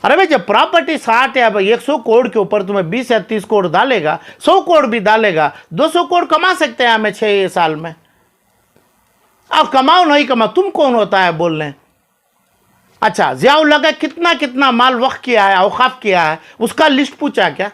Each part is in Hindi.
अरे भाई जब प्रॉपर्टी 60 या 100 करोड़ के ऊपर तुम्हें 20 या 30 करोड़ डालेगा, 100 करोड़ भी डालेगा, 200 करोड़ कमा सकते हैं हमें 6 साल में। अब कमाओ नहीं कमाओ, तुम कौन होता है बोलने। अच्छा, ज़ियाउल्लाह का कितना कितना माल वक्फ किया है, औकाफ किया है, उसका लिस्ट पूछा क्या?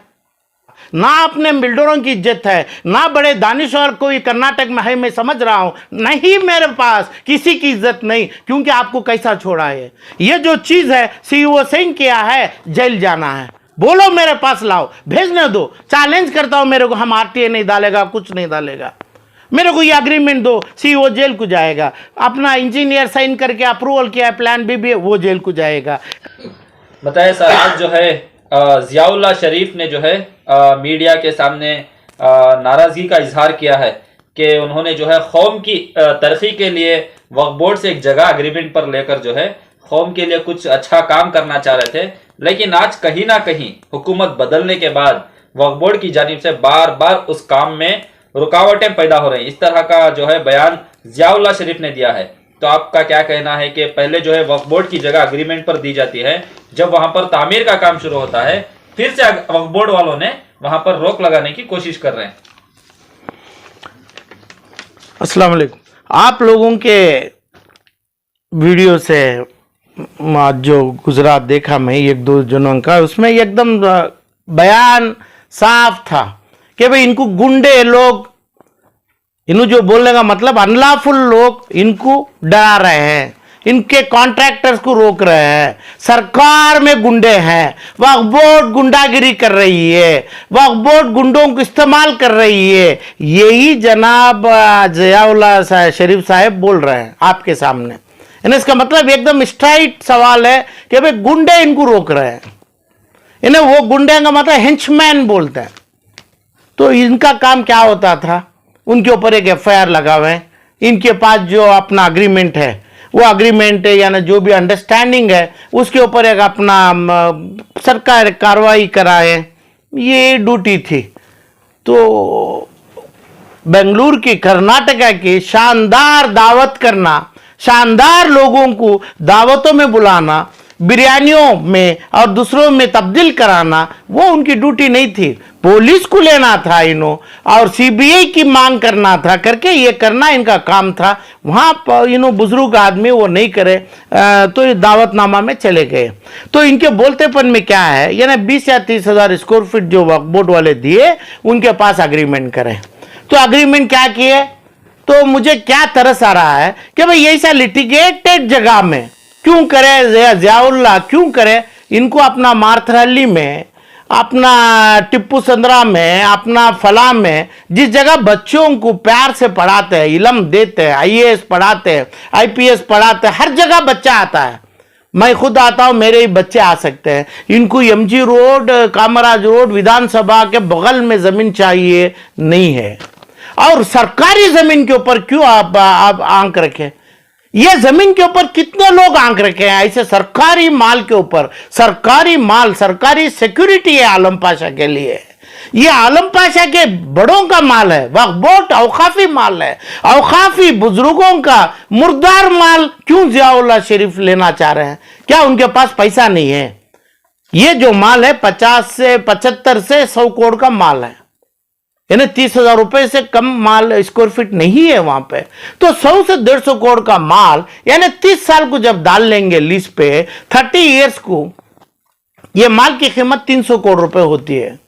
ना अपने बिल्डरों की इज्जत है, ना बड़े दानिशवर कोई कर्नाटक में है, मैं समझ रहा हूं, नहीं मेरे पास किसी की इज्जत नहीं, क्योंकि आपको कैसा छोड़ा है। ये जो चीज है सीईओ साइन किया है, जेल जाना है, बोलो मेरे पास लाओ, भेजने दो, चैलेंज करता हूं मेरे को, हम आरटीए नहीं डालेगा, कुछ नहीं डालेगा, मेरे को ये अग्रीमेंट दो, सीईओ जेल को जाएगा। अपना इंजीनियर साइन करके अप्रूवल किया है प्लान भी, वो जेल को जाएगा। बताए सर, आज जो है ज़ियाउल्लाह शरीफ ने जो है मीडिया के सामने नाराजगी का इजहार किया है कि उन्होंने जो है कौम की तरक्की के लिए वक्फ बोर्ड से एक जगह अग्रीमेंट पर लेकर जो है कौम के लिए कुछ अच्छा काम करना चाह रहे थे, लेकिन आज कहीं ना कहीं हुकूमत बदलने के बाद वक्फ बोर्ड की जानिब से बार बार उस काम में रुकावटें पैदा हो रही। इस तरह का जो है बयान ज़ियाउल्लाह शरीफ ने दिया है। तो आपका क्या कहना है कि पहले जो है वक्फ बोर्ड की जगह अग्रीमेंट पर दी जाती है, जब वहां पर तामीर का काम शुरू होता है फिर से वक्फ बोर्ड वालों ने वहां पर रोक लगाने की कोशिश कर रहे हैं। अस्सलाम वालेकुम। आप लोगों के वीडियो से जो गुजरा देखा मैं 1-2 जनों का, उसमें एकदम बयान साफ था कि भाई इनको गुंडे लोग, इन्हों जो बोलने का मतलब अनलॉफुल लोग इनको डरा रहे हैं, इनके कॉन्ट्रैक्टर्स को रोक रहे हैं, सरकार में गुंडे हैं, वक्फ बोर्ड गुंडागिरी कर रही है, वक्फ बोर्ड गुंडों को इस्तेमाल कर रही है। यही जनाब ज़ियाउल्लाह शरीफ साहब बोल रहे हैं आपके सामने। इसका मतलब एकदम स्ट्राइट सवाल है कि भाई गुंडे इनको रोक रहे हैं। इन्हें वो गुंडे का मतलब हेंचमैन बोलते हैं। तो इनका काम क्या होता था, उनके ऊपर एक एफआईआर लगा हुआ है, इनके पास जो अपना अग्रीमेंट है, वो अग्रीमेंट है यानी जो भी अंडरस्टैंडिंग है उसके ऊपर एक अपना सरकार कार्रवाई कराए, ये ड्यूटी थी। तो बेंगलुरु की, कर्नाटका की शानदार दावत करना, शानदार लोगों को दावतों में बुलाना, बिरयानियों में और दूसरों में तब्दील कराना, वो उनकी ड्यूटी नहीं थी। पुलिस को लेना था इन्हों और सीबीआई की मांग करना था, करके ये करना इनका काम था। वहां पर इन्हों बुजुर्ग आदमी वो नहीं करे, तो ये दावतनामा में चले गए। तो इनके बोलतेपन में क्या है, यानी 20 या 30 हजार स्क्वायर फीट जो वक्फ बोर्ड वाले दिए, उनके पास अग्रीमेंट करें। तो अग्रीमेंट क्या किए, तो मुझे क्या तरस आ रहा है कि भाई ऐसा लिटिगेटेड जगह में क्यों करे ज़ियाउल्लाह, क्यों करे इनको अपना मार्थरहल्ली में, अपना टिप्पू संद्रा में, अपना फला में, जिस जगह बच्चों को प्यार से पढ़ाते हैं, इल्म देते हैं, आईएएस पढ़ाते हैं, आईपीएस पढ़ाते हैं, हर जगह बच्चा आता है। मैं खुद आता हूं, मेरे ही बच्चे आ सकते हैं। इनको एमजी रोड, कामराज रोड, विधानसभा के बगल में जमीन चाहिए नहीं है। और सरकारी जमीन के ऊपर क्यों आप आंख रखें? ये जमीन के ऊपर कितने लोग आंख रखे हैं ऐसे सरकारी माल के ऊपर? सरकारी माल, सरकारी सिक्योरिटी है आलम पाशा के लिए। ये आलम पाशा के बड़ों का माल है, वक्फ बोर्ड औकाफी माल है, औकाफी बुजुर्गों का मुर्दार माल क्यों ज़ियाउल्लाह शरीफ लेना चाह रहे हैं? क्या उनके पास पैसा नहीं है? ये जो माल है 50 से 75 से 100 करोड़ का माल है, यानी 30,000 रुपए से कम माल स्क्वायर फीट नहीं है वहां पे। तो 100 से 150 करोड़ का माल, यानी 30 साल को जब डाल लेंगे लीज पे, 30 इयर्स को, ये माल की कीमत 300 करोड़ रुपए होती है।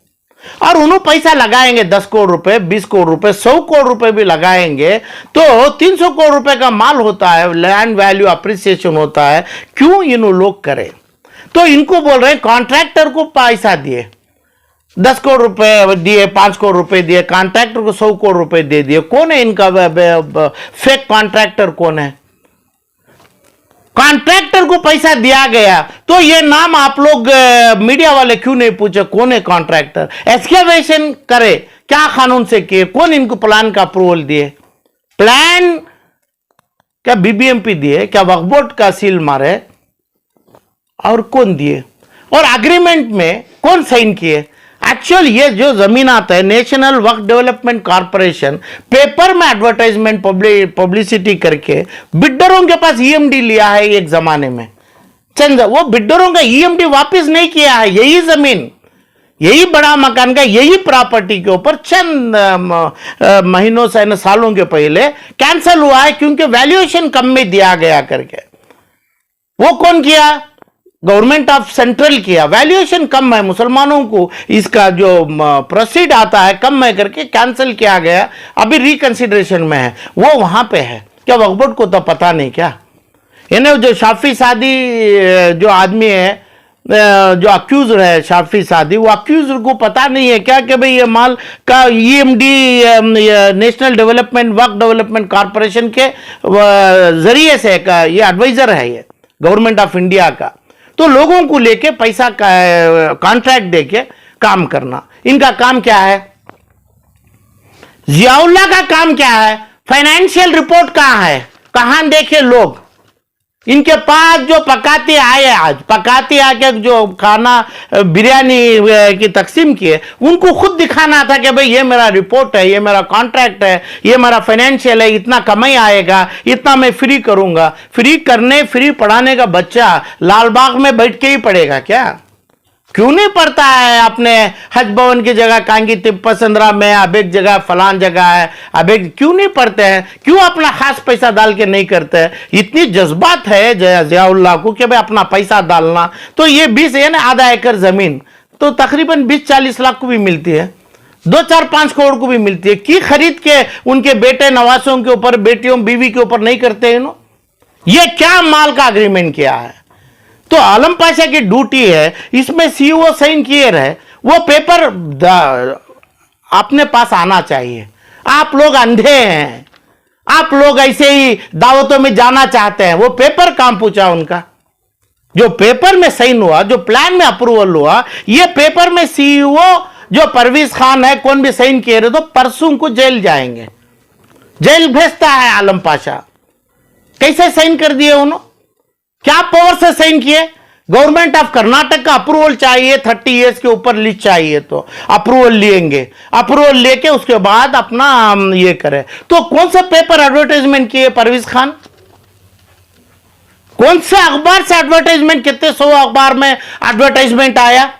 और उन्होंने पैसा लगाएंगे 10 करोड़ रुपए, 20 करोड़ रुपए, 100 करोड़ रुपए भी लगाएंगे, तो 300 करोड़ रुपए का माल होता है, लैंड वैल्यू अप्रिसिएशन होता है। क्यों इन लोग करें? तो इनको बोल रहे हैं कॉन्ट्रैक्टर को पैसा दिए, 10 करोड़ रुपए दिए, 5 करोड़ रुपए दिए, कॉन्ट्रैक्टर को 100 करोड़ रुपए दे दिए। कौन है इनका फेक कॉन्ट्रैक्टर? कौन है? कॉन्ट्रैक्टर को पैसा दिया गया, तो ये नाम आप लोग मीडिया वाले क्यों नहीं पूछे कौन है कॉन्ट्रैक्टर? एक्सकेवेशन करे क्या कानून से किए? कौन इनको प्लान का अप्रूवल दिए? प्लान क्या बीबीएमपी दिए? क्या वक्फ बोर्ड का सील मारे? और कौन दिए? और एग्रीमेंट में कौन साइन किए? एक्चुअल ये जो जमीन आता है, नेशनल वक्फ डेवलपमेंट कॉर्पोरेशन पेपर में एडवर्टाइजमेंट पब्लिसिटी करके बिल्डरों के पास ईएमडी लिया है एक जमाने में। चंद वो बिल्डरों का ईएमडी वापस नहीं किया है। यही जमीन, यही बड़ा मकान का, यही प्रॉपर्टी के ऊपर चंद महीनों से न सालों के पहले कैंसिल हुआ है क्योंकि वैल्यूएशन कम में दिया गया करके। वो कौन किया? गवर्नमेंट ऑफ सेंट्रल किया। वैल्यूएशन कम है, मुसलमानों को इसका जो प्रोसीड आता है कम है करके कैंसिल किया गया। अभी रिकंसिडरेशन में है, वो वहां पे है। क्या वक्फ बोर्ड को तो पता नहीं क्या? यानी जो शाफी सादी जो आदमी है, जो अक्यूज है शाफी सादी, वो अक्यूज को पता नहीं है क्या कि भाई ये माल का ईएमडी नेशनल डेवलपमेंट वक्फ डेवलपमेंट कॉरपोरेशन के जरिए से का ये एडवाइजर है, ये गवर्नमेंट ऑफ इंडिया का। तो लोगों को लेके पैसा का कॉन्ट्रैक्ट देके काम करना, इनका काम क्या है? जियाउल्लाह का काम क्या है? फाइनेंशियल रिपोर्ट कहां है? कहां देखे लोग? इनके पास जो पकाती आए, आज पकाती आके जो खाना बिरयानी की तकसीम किए, उनको खुद दिखाना था कि भाई ये मेरा रिपोर्ट है, ये मेरा कॉन्ट्रैक्ट है, ये मेरा फाइनेंशियल है, इतना कमाई आएगा, इतना मैं फ्री करूंगा। फ्री करने, फ्री पढ़ाने का बच्चा लाल बाग में बैठ के ही पढ़ेगा क्या? क्यों नहीं पढ़ता है? अपने हज भवन की जगह कांगी तिप्पसंद्रा में, अब एक जगह फलान जगह है, अब एक क्यों नहीं पढ़ते हैं? क्यों अपना खास पैसा डाल के नहीं करते हैं? इतनी जज्बात है जियाउल्लाह को कि भाई अपना पैसा डालना। तो ये 20 है ना, आधा एकड़ जमीन तो तकरीबन 20-40 लाख को भी मिलती है, 2-4-5 करोड़ को भी मिलती है। की खरीद के उनके बेटे नवासों के ऊपर, बेटियों बीवी के ऊपर नहीं करते हैं? ये क्या माल का अग्रीमेंट किया है? तो आलम पाशा की ड्यूटी है, इसमें सीईओ साइन किए रहे, वो पेपर अपने पास आना चाहिए। आप लोग अंधे हैं, आप लोग ऐसे ही दावतों में जाना चाहते हैं। वो पेपर कहां पूछा उनका? जो पेपर में साइन हुआ, जो प्लान में अप्रूवल हुआ, ये पेपर में सीईओ जो परवेज खान है, कौन भी साइन किए रहे, तो परसों को जेल जाएंगे। जेल भेजता है आलम पाशा। कैसे साइन कर दिए उन्होंने? क्या पावर से साइन किए? गवर्नमेंट ऑफ कर्नाटक का अप्रूवल चाहिए, 30 इयर्स के ऊपर लीज चाहिए तो अप्रूवल लेंगे। अप्रूवल लेके उसके बाद अपना ये करे। तो कौन सा पेपर एडवर्टाइजमेंट किए परवेज खान? कौन से अखबार से एडवर्टाइजमेंट? कितने 100 अखबार में एडवर्टाइजमेंट आया?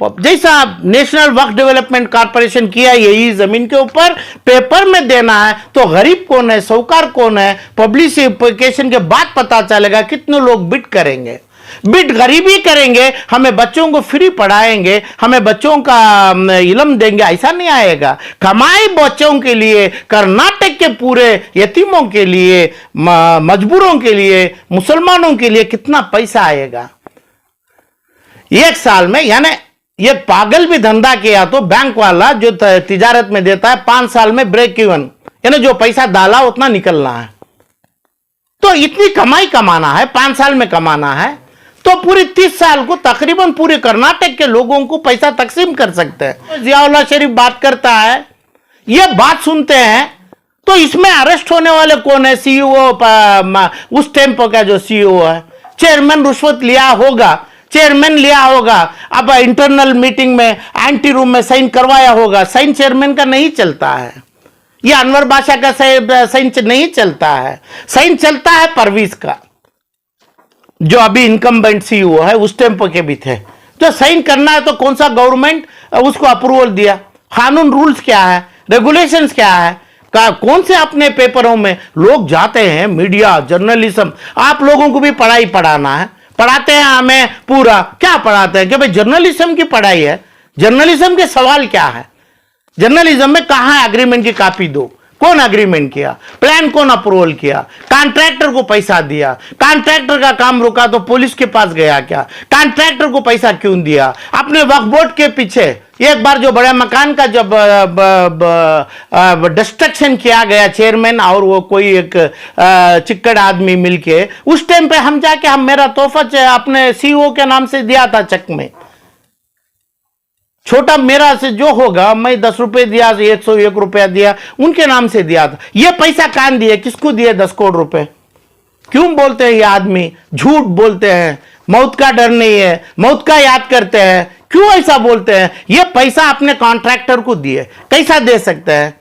जैसा नेशनल वक्फ डेवलपमेंट कॉर्पोरेशन किया, यही जमीन के ऊपर पेपर में देना है। तो गरीब कौन है, साहूकार कौन है, पब्लिसिफिकेशन के बाद पता चलेगा कितने लोग बिड करेंगे। बिड गरीबी करेंगे, हमें बच्चों को फ्री पढ़ाएंगे, हमें बच्चों का इल्म देंगे, ऐसा नहीं आएगा। कमाई बच्चों के लिए, कर्नाटक के पूरे यतीमों के लिए, मजबूरों के लिए, मुसलमानों के लिए कितना पैसा आएगा एक साल में? यानी ये पागल भी धंधा किया तो बैंक वाला जो तिजारत में देता है 5 साल में ब्रेक इवन, यानी जो पैसा डाला उतना निकलना है। तो इतनी कमाई कमाना है, 5 साल में कमाना है, तो पूरी 30 साल को तकरीबन पूरे कर्नाटक के लोगों को पैसा तकसीम कर सकते हैं। जियाउल्लाह शरीफ बात करता है, ये बात सुनते हैं, तो इसमें अरेस्ट होने वाले कौन है? सीईओ, उस टेम्पो का जो सीईओ है, चेयरमैन रुश्वत लिया होगा, चेयरमैन लिया होगा। अब इंटरनल मीटिंग में एंटी रूम में साइन करवाया होगा। साइन चेयरमैन का नहीं चलता है, ये अनवर बादशाह का साइन नहीं चलता है। साइन चलता है परवेज का, जो अभी इनकम्बेंट सीईओ है, उस टेम्पो के भी थे। तो साइन करना है तो कौन सा गवर्नमेंट उसको अप्रूवल दिया? कानून रूल्स क्या है, रेगुलेशंस क्या है? कौन से अपने पेपरों में लोग जाते हैं? मीडिया, जर्नलिज्म, आप लोगों को भी पढ़ाई पढ़ाना है, पढ़ाते हैं हमें पूरा। क्या पढ़ाते हैं कि भाई जर्नलिज्म की पढ़ाई है। जर्नलिज्म के सवाल क्या है? जर्नलिज्म में कहां एग्रीमेंट की कॉपी दो, कौन एग्रीमेंट किया, प्लान कौन अप्रूवल किया, कॉन्ट्रैक्टर को पैसा दिया, कॉन्ट्रैक्टर का काम रुका तो पुलिस के पास गया क्या, कॉन्ट्रैक्टर को पैसा क्यों दिया? अपने वक्फ बोर्ड के पीछे एक बार जो बड़े मकान का जब डिस्ट्रक्शन किया गया चेयरमैन और वो कोई एक चिक्कड़ आदमी मिलके, उस टाइम पे हम जाके हम मेरा तोहफा अपने सीईओ के नाम से दिया था चेक में। छोटा मेरा से जो होगा, मैं 10 रुपए दिया, 101 रुपया दिया, उनके नाम से दिया था। ये पैसा कहां दिए, किसको दिए 10 करोड़ रुपए? क्यों बोलते हैं ये आदमी, झूठ बोलते हैं, मौत का डर नहीं है, मौत का याद करते हैं, क्यों ऐसा बोलते हैं? ये पैसा अपने कॉन्ट्रैक्टर को दिए, कैसा दे सकते हैं?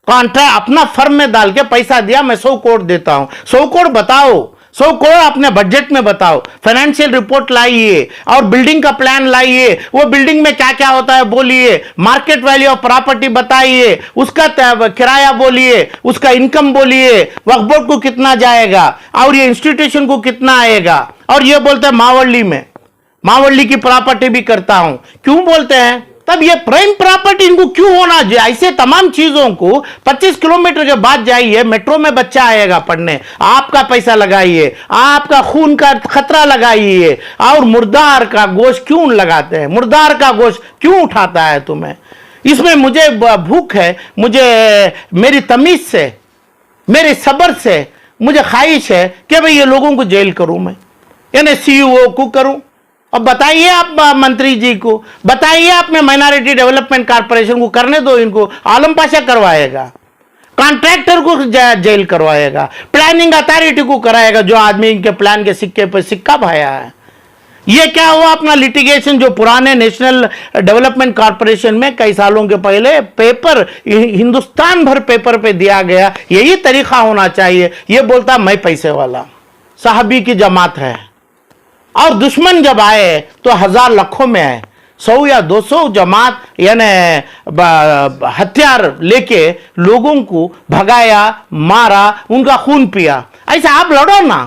कॉन्ट्रैक्ट अपना फर्म में डाल के पैसा दिया, मैं 100 करोड़ देता हूं, 100 करोड़ बताओ, 100 करोड़ अपने बजट में बताओ, फाइनेंशियल रिपोर्ट लाइए और बिल्डिंग का प्लान लाइए, वो बिल्डिंग में क्या क्या होता है बोलिए, मार्केट वैल्यू ऑफ प्रॉपर्टी बताइए, उसका किराया बोलिए, उसका इनकम बोलिए, वक्फ बोर्ड को कितना जाएगा और ये इंस्टीट्यूशन को कितना आएगा। और ये बोलते हैं मावली की प्रॉपर्टी भी करता हूं, क्यों बोलते हैं? तब ये प्राइम प्रॉपर्टी इनको क्यों होना चाहिए? ऐसे तमाम चीजों को 25 किलोमीटर के बाद जाइए, मेट्रो में बच्चा आएगा पढ़ने, आपका पैसा लगाइए, आपका खून का खतरा लगाइए, और मुर्दार का गोश्त क्यों लगाते हैं? मुर्दार का गोश्त क्यों उठाता है तुम्हें? इसमें मुझे भूख है, मुझे मेरी तमीज से, मेरे सब्र से मुझे ख्वाहिश है कि भाई ये लोगों को जेल करूं मैं, यानी सीईओ को करूं। अब बताइए आप मंत्री जी को, बताइए आपने माइनॉरिटी डेवलपमेंट कॉर्पोरेशन को करने दो, इनको आलम पाशा करवाएगा, कॉन्ट्रैक्टर को जेल करवाएगा, प्लानिंग अथॉरिटी को कराएगा जो आदमी इनके प्लान के सिक्के पर सिक्का भाया है। ये क्या हुआ अपना लिटिगेशन जो पुराने नेशनल डेवलपमेंट कॉर्पोरेशन में कई सालों के पहले पेपर हिंदुस्तान भर पेपर पे दिया गया, यही तरीका होना चाहिए। ये बोलता मैं पैसे वाला, साहबी की जमात है, और दुश्मन जब आए तो हजार लाखों में आए, 100 या 200 जमात यानी हथियार लेके लोगों को भगाया, मारा, उनका खून पिया। ऐसा आप लड़ो ना,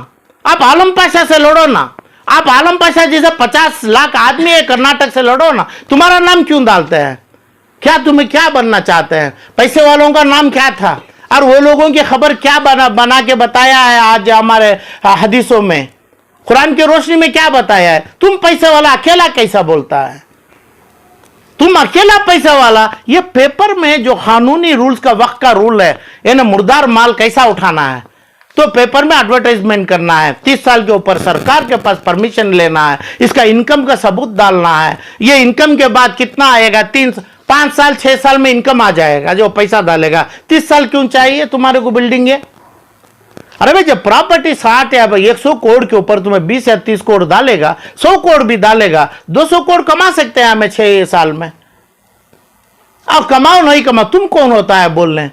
आप आलम पाशा से लड़ो ना, आप आलम पाशा जैसे 50 लाख आदमी है कर्नाटक से लड़ो ना। तुम्हारा नाम क्यों डालते हैं? क्या तुम्हें क्या बनना चाहते हैं? पैसे वालों का नाम क्या था? और वो लोगों की खबर क्या बना के बताया है आज हमारे हदीसों में, कुरान की रोशनी में क्या बताया है? तुम पैसे वाला अकेला कैसा बोलता है? तुम अकेला पैसा वाला। ये पेपर में जो कानूनी रूल्स का वक्त का रूल है, यानी मुर्दार माल कैसा उठाना है, तो पेपर में एडवर्टाइजमेंट करना है, 30 साल के ऊपर सरकार के पास परमिशन लेना है, इसका इनकम का सबूत डालना है, ये इनकम के बाद कितना आएगा, 5 साल 6 साल में इनकम आ जाएगा जो पैसा डालेगा। 30 साल क्यों चाहिए तुम्हारे को बिल्डिंग है? अरे भाई जब प्रॉपर्टी 60 या 100 करोड़ के ऊपर तुम्हें 20 या 30 करोड़ डालेगा, 100 करोड़ भी डालेगा, 200 करोड़ कमा सकते हैं हमें 6 साल में। अब कमाओ नहीं कमाओ, तुम कौन होता है बोलने?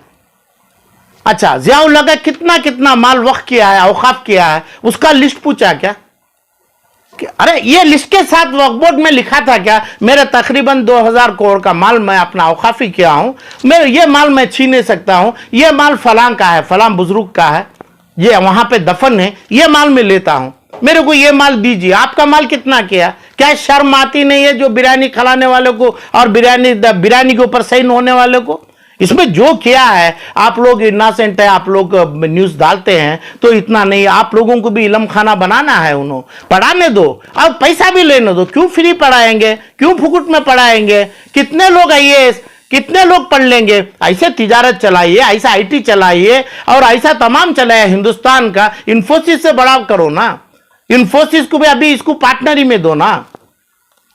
अच्छा, जियाउल्लाह का कितना कितना माल वक्फ किया है, औकाफ किया है, उसका लिस्ट पूछा क्या? अरे ये लिस्ट के साथ वक्फ बोर्ड में लिखा था क्या, मेरे तकरीबन 2000 करोड़ का माल मैं अपना औकाफी किया हूं, मेरे ये माल मैं छीन नहीं सकता हूं, ये माल फलां का है, फलां बुजुर्ग का है, ये वहां पे दफन है, ये माल मैं लेता हूं, मेरे को ये माल दीजिए। आपका माल कितना किया? क्या शर्म आती नहीं है जो बिरयानी खिलाने वाले को और बिरयानी के ऊपर सही होने वाले को? इसमें जो किया है, आप लोग इनोसेंट है, आप लोग न्यूज डालते हैं तो इतना नहीं, आप लोगों को भी इलम खाना बनाना है, उन्होंने पढ़ाने दो और पैसा भी लेने दो। क्यों फ्री पढ़ाएंगे? क्यों फुकुट में पढ़ाएंगे? कितने लोग आईएएस, कितने लोग पढ़ लेंगे? ऐसे तिजारत चलाइए, ऐसा आईटी चलाइए और ऐसा तमाम चलाइए। हिंदुस्तान का इंफोसिस से बड़ा करो ना, इंफोसिस को भी अभी इसको पार्टनरी में दो ना।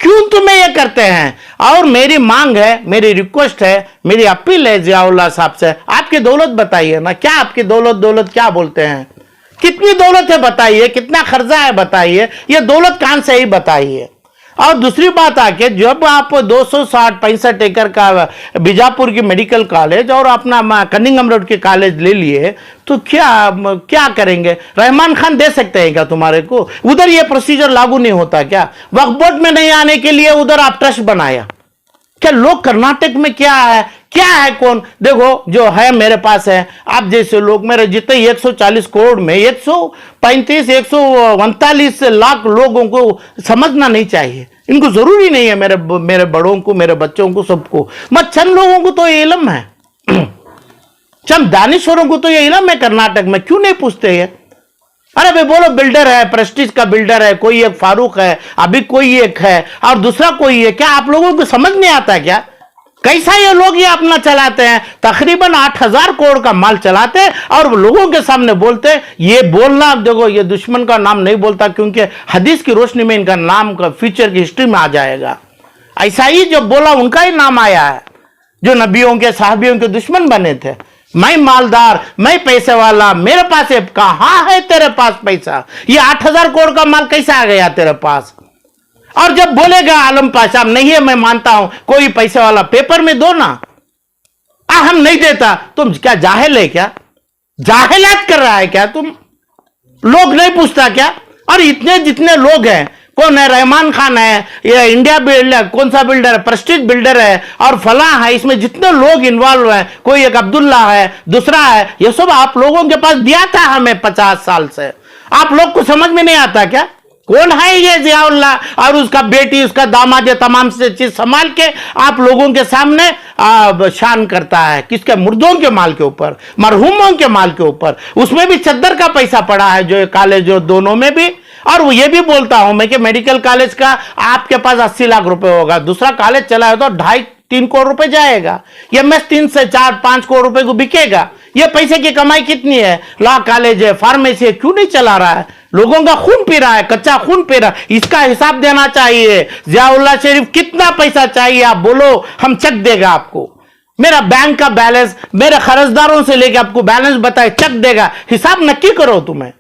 क्यों तुम्हें ये करते हैं? और मेरी मांग है, मेरी रिक्वेस्ट है, मेरी अपील है जियाउल्लाह साहब से, आपकी दौलत बताइए ना। क्या आपकी दौलत क्या बोलते हैं? कितनी दौलत है बताइए, कितना खर्चा है बताइए, ये दौलत कहां से ही बताइए। और दूसरी बात आके, जब आप 265 एकड़ का बीजापुर की मेडिकल कॉलेज और अपना कनिंगम रोड के कॉलेज ले लिए, तो क्या करेंगे? रहमान खान दे सकते हैं क्या तुम्हारे को? उधर ये प्रोसीजर लागू नहीं होता क्या? वक्फ बोर्ड में नहीं आने के लिए उधर आप ट्रस्ट बनाया क्या? लोग कर्नाटक में क्या है कौन? देखो जो है मेरे पास है, आप जैसे लोग, मेरे जितने 140 करोड़ में 135 139 लाख लोगों को समझना नहीं चाहिए। इनको जरूरी नहीं है, मेरे बड़ों को, मेरे बच्चों को, सबको। मत चंद लोगों को तो ये इल्म है, चंद दानिश्वरों को तो ये इल्म है कर्नाटक में, क्यों नहीं पूछते ये? अरे भाई बोलो, बिल्डर है, प्रेस्टीज का बिल्डर है, कोई एक फारूक है, अभी कोई एक है और दूसरा कोई है। क्या आप लोगों को समझ नहीं आता क्या? कैसा ये लोग ये अपना चलाते हैं? तकरीबन 8000 करोड़ का माल चलाते हैं और लोगों के सामने बोलते हैं। ये बोलना, देखो ये दुश्मन का नाम नहीं बोलता, क्योंकि हदीस की रोशनी में इनका नाम का फ्यूचर की हिस्ट्री में आ जाएगा। ऐसा ही जो बोला उनका ही नाम आया है, जो नबियों के साहबियों के दुश्मन बने थे। मैं मालदार, मैं पैसे वाला, मेरे पास है। कहां है तेरे पास पैसा? ये 8000 करोड़ का माल कैसा आ गया तेरे पास? और जब बोलेगा आलम पाशा नहीं है, मैं मानता हूं, कोई पैसे वाला पेपर में दो ना। हम नहीं देता। तुम क्या जाहिल है क्या? जाहिलात कर रहा है क्या तुम? लोग नहीं पूछता क्या? और इतने जितने लोग हैं, कौन है, रहमान खान है, ये इंडिया बिल्डर, कौन सा बिल्डर है, प्रेस्टीज बिल्डर है, और फला है, इसमें जितने लोग इन्वॉल्व हैं, कोई एक अब्दुल्ला है, दूसरा है, ये सब आप लोगों के पास दिया था हमें 50 साल से। आप लोग को समझ में नहीं आता क्या? कौन है ये जियाउल्लाह, और उसका बेटी, उसका दामाद, ये तमाम से चीज संभाल के आप लोगों के सामने शान करता है। किसके? मुर्दों के माल के ऊपर, मरहूमों के माल के ऊपर। उसमें भी चद्दर का पैसा पड़ा है, जो कॉलेज, जो दोनों में भी। और वो ये भी बोलता हूं मैं कि मेडिकल कॉलेज का आपके पास 80 लाख रुपए होगा, दूसरा कॉलेज चला है तो 2.5-3 करोड़ रुपए जाएगा, एमएस 3 से 4-5 करोड़ रुपए को बिकेगा। ये पैसे की कमाई कितनी है? लॉ कॉलेज है, फार्मेसी है, क्यों नहीं चला रहा है? लोगों का खून पी रहा है, कच्चा खून पी रहा है। इसका हिसाब देना चाहिए। जियाउल्लाह शरीफ कितना पैसा चाहिए आप बोलो, हम चेक देगा आपको। मेरा बैंक का बैलेंस, मेरे कर्जदारों से लेके आपको बैलेंस बताए, चेक देगा। हिसाब नक्की करो। तुम्हें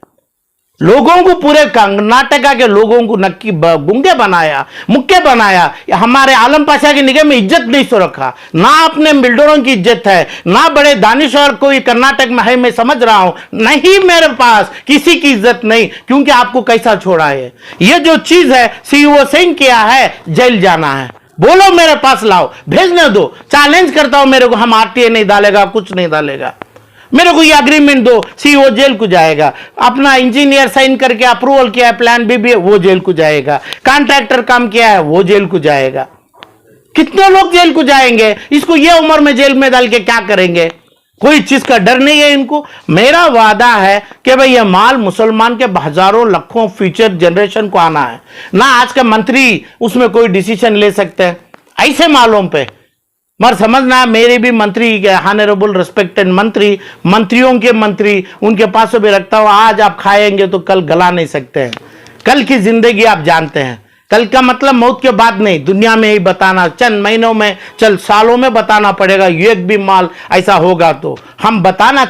लोगों को, पूरे कर्नाटका के लोगों को नक्की गुंगे बनाया, मुक्के बनाया। हमारे आलम पाशा की निगाह में इज्जत नहीं सो रखा, ना अपने बिल्डरों की इज्जत है, ना बड़े दानिश्वर कोई कर्नाटक में है, मैं समझ रहा हूं। नहीं, मेरे पास किसी की इज्जत नहीं, क्योंकि आपको कैसा छोड़ा है। ये जो चीज है, सीईओ साइन किया है, जेल जाना है, बोलो मेरे पास लाओ, भेजने दो। चैलेंज करता हूं मेरे को, हम आरटीए नहीं डालेगा, कुछ नहीं डालेगा। मेरे को ये अग्रीमेंट दो, सीईओ जेल को जाएगा। अपना इंजीनियर साइन करके अप्रूवल किया है, प्लान भी है, वो जेल को जाएगा। कॉन्ट्रैक्टर काम किया है, वो जेल को जाएगा। कितने लोग जेल को जाएंगे? इसको ये उम्र में जेल में डाल के क्या करेंगे? कोई चीज का डर नहीं है इनको। मेरा वादा है कि भाई ये माल मुसलमान के हजारों लाखों फ्यूचर जनरेशन को आना है ना। आज का मंत्री उसमें कोई डिसीजन ले सकते हैं ऐसे मालों पे? मगर समझना, मेरे भी मंत्री, हानरेबल रिस्पेक्टेड मंत्री, मंत्रियों के मंत्री, उनके पास भी रखता हूं। आज आप खाएंगे तो कल गला नहीं सकते हैं। कल की जिंदगी आप जानते हैं। कल का मतलब मौत के बाद नहीं, दुनिया में ही बताना, चंद महीनों में, चल सालों में बताना पड़ेगा। एक भी माल ऐसा होगा तो हम बताना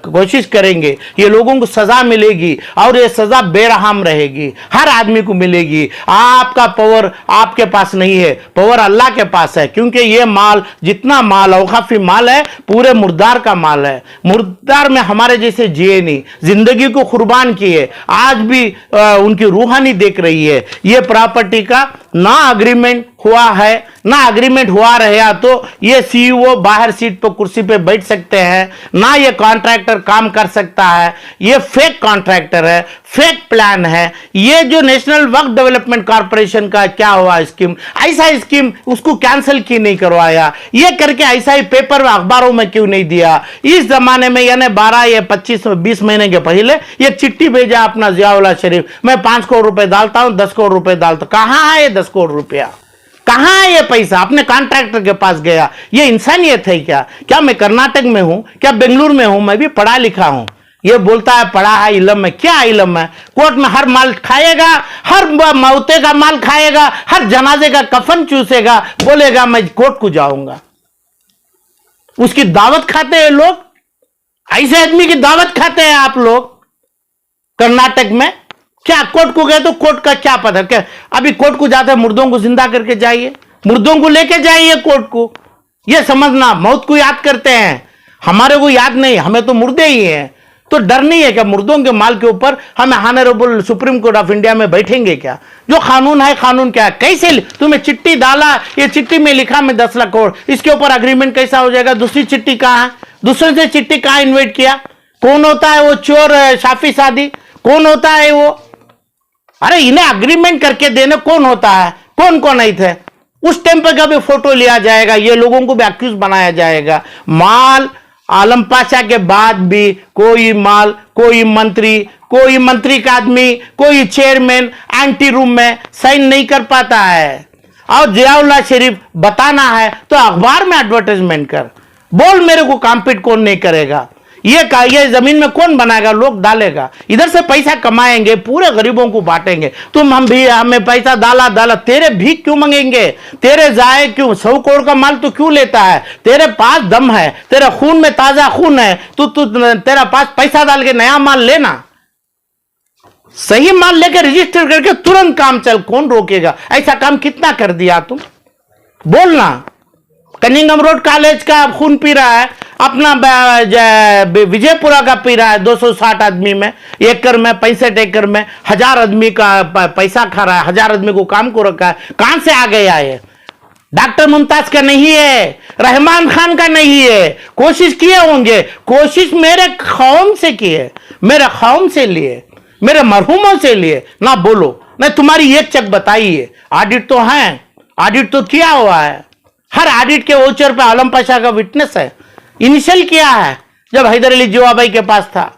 कोशिश करेंगे। ये लोगों को सजा मिलेगी, और ये सजा बेरहम रहेगी, हर आदमी को मिलेगी। आपका पावर आपके पास नहीं है, पावर अल्लाह के पास है। क्योंकि ये माल, जितना माल औकाफी माल है, पूरे मुर्दार का माल है। मुर्दार में हमारे जैसे जिए नहीं, जिंदगी को कुर्बान किए, आज भी उनकी रूहानी देख रही है। ये प्रॉपर्टी का ना अग्रीमेंट हुआ है, ना अग्रीमेंट हुआ रहेगा तो ये सीईओ बाहर सीट पर कुर्सी पे बैठ सकते हैं, ना ये कॉन्ट्रैक्टर काम कर सकता है। ये फेक कॉन्ट्रैक्टर है, फेक प्लान है। ये जो नेशनल वर्क डेवलपमेंट कॉर्पोरेशन का क्या हुआ स्कीम, ऐसा स्कीम उसको कैंसिल क्यों नहीं करवाया? ये करके ऐसा ही पेपर में, अखबारों में क्यों नहीं दिया? इस जमाने में, यानी 12 या 25-20 महीने के पहले ये चिट्ठी भेजा अपना जियाउल्लाह शरीफ, मैं 5 करोड़ रुपए डालता हूं, 10 करोड़ रुपए डालता हूं। कहां है ये 10 करोड़ रुपया? कहां है ये पैसा? अपने कॉन्ट्रैक्टर के पास गया। ये इंसानियत है क्या? क्या मैं कर्नाटक में हूं, क्या बेंगलुरु में हूं? मैं भी पढ़ा लिखा हूं। ये बोलता है पढ़ा है, इल्म है। क्या इल्म है? कोर्ट में हर माल खाएगा, हर मौते का माल खाएगा, हर जनाजे का कफन चूसेगा, बोलेगा मैं कोर्ट को जाऊंगा। उसकी दावत खाते हैं लोग, ऐसे आदमी की दावत खाते हैं आप लोग कर्नाटक में। क्या कोर्ट को गए तो कोर्ट का क्या पता? क्या अभी कोर्ट को जाते हैं, मुर्दों को जिंदा करके जाइए, मुर्दों को लेके जाइए कोर्ट को। ये समझना, मौत को याद करते हैं, हमारे को याद नहीं, हमें तो मुर्दे ही हैं। तो डर नहीं है क्या? मुर्दों के माल के ऊपर हम honourable supreme court of India में बैठेंगे क्या? जो कानून है, कानून क्या है? कैसे तुम्हें चिट्ठी डाला, ये चिट्ठी में लिखा मैं 10 लाख करोड़, इसके ऊपर अग्रीमेंट कैसा हो जाएगा? दूसरी चिट्ठी कहां है? दूसरे से चिट्ठी कहां इन्वाइट किया? कौन होता है वो चोर शाफी सादी? कौन होता है वो? अरे इन्हें अग्रीमेंट करके देने कौन होता है? कौन कौन नहीं थे? उस टाइम पे कभी फोटो लिया जाएगा, ये लोगों को भी एक्यूज बनाया जाएगा। माल आलम पाशा के बाद भी कोई माल, कोई मंत्री का आदमी, कोई चेयरमैन एंटी रूम में साइन नहीं कर पाता है। और जियाउल्लाह शरीफ बताना है तो अखबार में एडवर्टाइजमेंट कर, बोल मेरे को कॉम्पीट कौन नहीं करेगा। ये जमीन में कौन बनाएगा? लोग डालेगा, इधर से पैसा कमाएंगे, पूरे गरीबों को बांटेंगे। तुम हम भी, हमें पैसा डाला, तेरे भीख क्यों मांगेंगे? तेरे जाए क्यों? 100 करोड़ का माल तो क्यों लेता है? तेरे पास दम है, तेरे खून में ताजा खून है, तेरा पास पैसा डाल के नया माल लेना, सही माल लेकर रजिस्टर करके तुरंत काम चल, कौन रोकेगा? ऐसा काम कितना कर दिया तुम? बोलना, कनिंगम रोड कॉलेज का खून पी रहा है, अपना विजयपुरा का पी रहा है 260 आदमी में, एकड़ में 65 एकड़ में 1000 आदमी का पैसा खा रहा है, 1000 आदमी को काम को रखा है। कहां से आ गया है? डॉक्टर मुमताज का नहीं है, रहमान खान का नहीं है। कोशिश किए होंगे, कोशिश मेरे कौम से किए, मेरे कौम से लिए, मेरे मरहूमों से लिए ना बोलो। नहीं, तुम्हारी एक चेक बताइए, ऑडिट तो है, ऑडिट तो किया हुआ है, हर ऑडिट के वोचर पे आलम पाशा का विटनेस है, इनिशियल किया है जब हैदर अली जिवाबाई के पास था।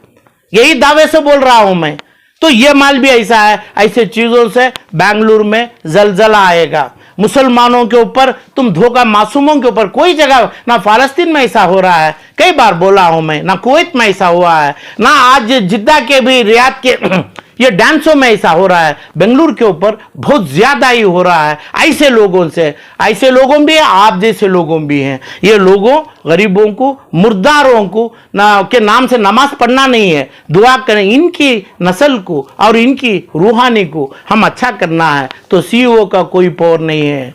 यही दावे से बोल रहा हूं मैं। तो ये माल भी ऐसा है, ऐसे चीजों से बेंगलुरु में जलजला आएगा। मुसलमानों के ऊपर तुम धोखा, मासूमों के ऊपर कोई जगह ना फालस्तीन में ऐसा हो रहा है, कई बार बोला हूं मैं, ना कुवैत में ऐसा हुआ है, ना आज जिद्दा के भी रियाद के ये डांसों में ऐसा हो रहा है। बेंगलुरु के ऊपर बहुत ज्यादा ही हो रहा है ऐसे लोगों से। ऐसे लोगों भी, आप जैसे लोगों भी हैं। ये लोगों, गरीबों को, मुर्दारों को के नाम से नमाज पढ़ना नहीं है, दुआ करें इनकी नस्ल को और इनकी रूहानी को हम अच्छा करना है। तो सीईओ का कोई पावर नहीं है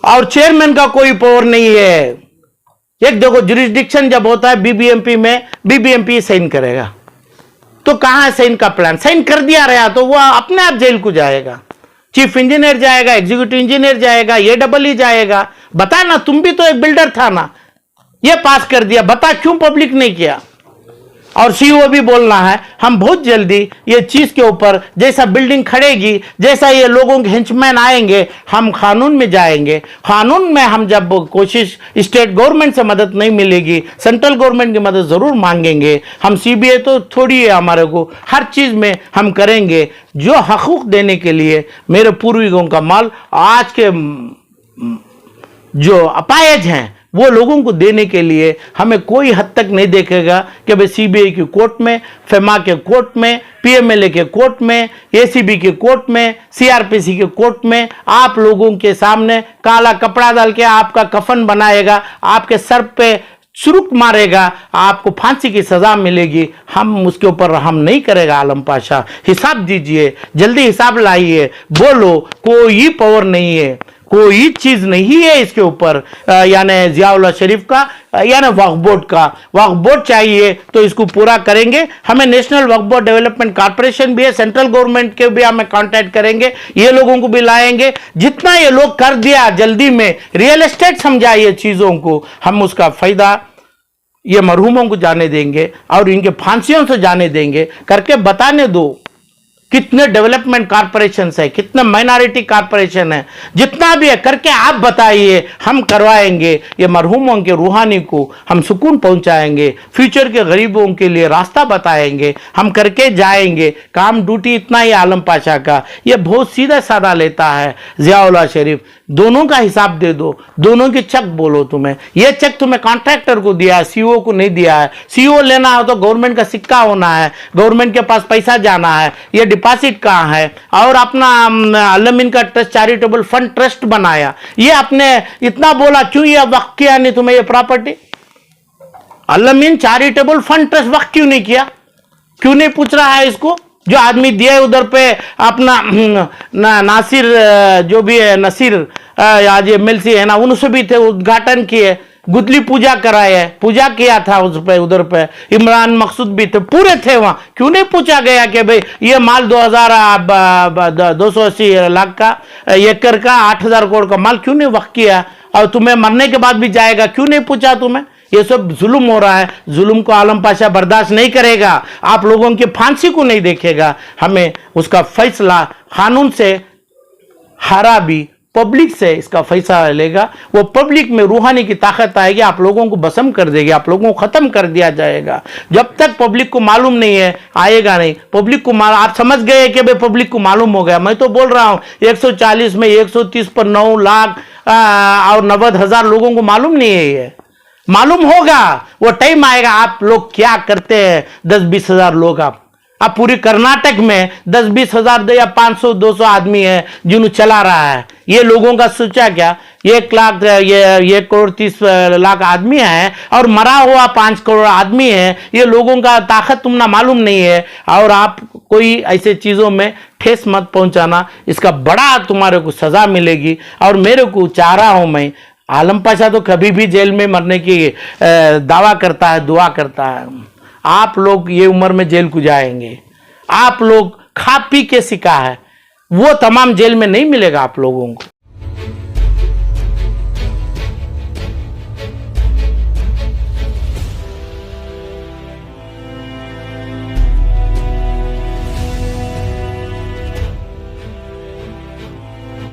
और चेयरमैन का कोई पावर नहीं है। एक देखो, जुरिस्डिक्शन जब होता है बीबीएमपी में, बीबीएमपी साइन करेगा, तो कहां है साइन का प्लान? साइन कर दिया रहा तो वो अपने आप जेल को जाएगा, चीफ इंजीनियर जाएगा, एग्जीक्यूटिव इंजीनियर जाएगा, ये डबल ही जाएगा। बता ना, तुम भी तो एक बिल्डर था ना, ये पास कर दिया, बता क्यों पब्लिक नहीं किया? और सीईओ भी बोलना है, हम बहुत जल्दी ये चीज के ऊपर, जैसा बिल्डिंग खड़ेगी, जैसा ये लोगों के हेंचमैन आएंगे, हम कानून में जाएंगे। कानून में हम जब कोशिश, स्टेट गवर्नमेंट से मदद नहीं मिलेगी, सेंट्रल गवर्नमेंट की मदद जरूर मांगेंगे हम। सीबीआई तो थोड़ी है हमारे को, हर चीज में हम करेंगे जो हकूक देने के लिए। मेरे पूर्वजों का माल आज के जो अपायज हैं वो लोगों को देने के लिए हमें कोई हद तक नहीं देखेगा कि भाई सीबीआई की कोर्ट में, फेमा के कोर्ट में, पीएमएलए के कोर्ट में, एसीबी के कोर्ट में, सीआरपीसी के कोर्ट में आप लोगों के सामने काला कपड़ा डाल के आपका कफन बनाएगा, आपके सर पे चुरुक मारेगा, आपको फांसी की सजा मिलेगी। हम उसके ऊपर रहम नहीं करेगा। आलम पाशा, हिसाब दीजिए, जल्दी हिसाब लाइए। बोलो, कोई पावर नहीं है, कोई चीज नहीं है इसके ऊपर, यानी जियाउल्लाह शरीफ का, यानी वक्फ बोर्ड का। वक्फ बोर्ड चाहिए तो इसको पूरा करेंगे। हमें नेशनल वक्फ बोर्ड डेवलपमेंट कॉर्पोरेशन भी है, सेंट्रल गवर्नमेंट के भी हमें कांटेक्ट करेंगे, ये लोगों को भी लाएंगे। जितना ये लोग कर दिया जल्दी में, रियल एस्टेट समझाइए चीजों को, हम उसका फायदा ये मरहूमों को जाने देंगे और इनके फांसियों से जाने देंगे। करके बताने दो कितने डेवलपमेंट कॉर्पोरेशन है, कितने माइनॉरिटी कॉर्पोरेशन है, जितना भी है करके आप बताइए, हम करवाएंगे। ये मरहूमों के रूहानी को हम सुकून पहुंचाएंगे, फ्यूचर के गरीबों के लिए रास्ता बताएंगे, हम करके जाएंगे। काम ड्यूटी इतना ही आलम पाशा का, ये बहुत सीधा साधा लेता है जियाउल्लाह शरीफ। दोनों का हिसाब दे दो, दोनों की चेक बोलो। तुम्हें ये चेक तुम्हें कॉन्ट्रैक्टर को दिया है, सीईओ को नहीं दिया है। सीईओ लेना हो तो गवर्नमेंट का सिक्का होना है, गवर्नमेंट के पास पैसा जाना है। ये डिपॉजिट कहाँ है? और अपना अलमीन का ट्रस्ट, चैरिटेबल फंड ट्रस्ट बनाया, ये आपने इतना बोला क्यों? ये वक्त किया नहीं तुम्हें ये property? Al-Ameen charitable fund trust वक्त क्यों नहीं किया? क्यों नहीं पूछ रहा है इसको? जो आदमी दिए उधर पे अपना नासिर, जो भी है नसीर, आज एमएलसी है ना, उनसे भी थे, उद्घाटन किए, गुदली पूजा कराए, पूजा किया था उस पे, उधर पे इमरान मकसूद भी थे, पूरे थे वहां। क्यों नहीं पूछा गया कि भाई ये माल 280 लाख का, एकड़ का, 8000 करोड़ का माल क्यों नहीं वक्त किया? और तुम्हें मरने के बाद भी जाएगा, क्यों नहीं पूछा तुम्हें? ये सब जुल्म हो रहा है, जुल्म को आलम पाशा बर्दाश्त नहीं करेगा, आप लोगों की फांसी को नहीं देखेगा। हमें उसका फैसला कानून से हारा भी, पब्लिक से इसका फैसला लेगा। वो पब्लिक में रूहानी की ताकत आएगी, आप लोगों को बसम कर देगी, आप लोगों को खत्म कर दिया जाएगा। जब तक पब्लिक को मालूम नहीं है, आएगा नहीं। पब्लिक को आप समझ गए कि भाई पब्लिक को मालूम हो गया। मैं तो बोल रहा हूं 140 में 130 पर 9 लाख और 90,000 लोगों को मालूम नहीं है। ये मालूम होगा, वो टाइम आएगा। आप लोग क्या करते हैं? 10-20 हजार लोग, आप पूरी कर्नाटक में 10-20 हजार या 500-200 आदमी है जिन्होंने चला रहा है। ये लोगों का सोचा क्या? 1 लाख, ये 1 करोड़ 30 लाख आदमी है और मरा हुआ 5 करोड़ आदमी है। ये लोगों का ताकत तुमना मालूम नहीं है। और आप कोई ऐसे चीजों में ठेस मत पहुंचाना, इसका बड़ा तुम्हारे को सजा मिलेगी। और मेरे को चाह रहा हूं मैं, आलम पाशा तो कभी भी जेल में मरने की दावा करता है, दुआ करता है। आप लोग ये उम्र में जेल गुजारेंगे, आप लोग खा पी के सिका है, वो तमाम जेल में नहीं मिलेगा आप लोगों को।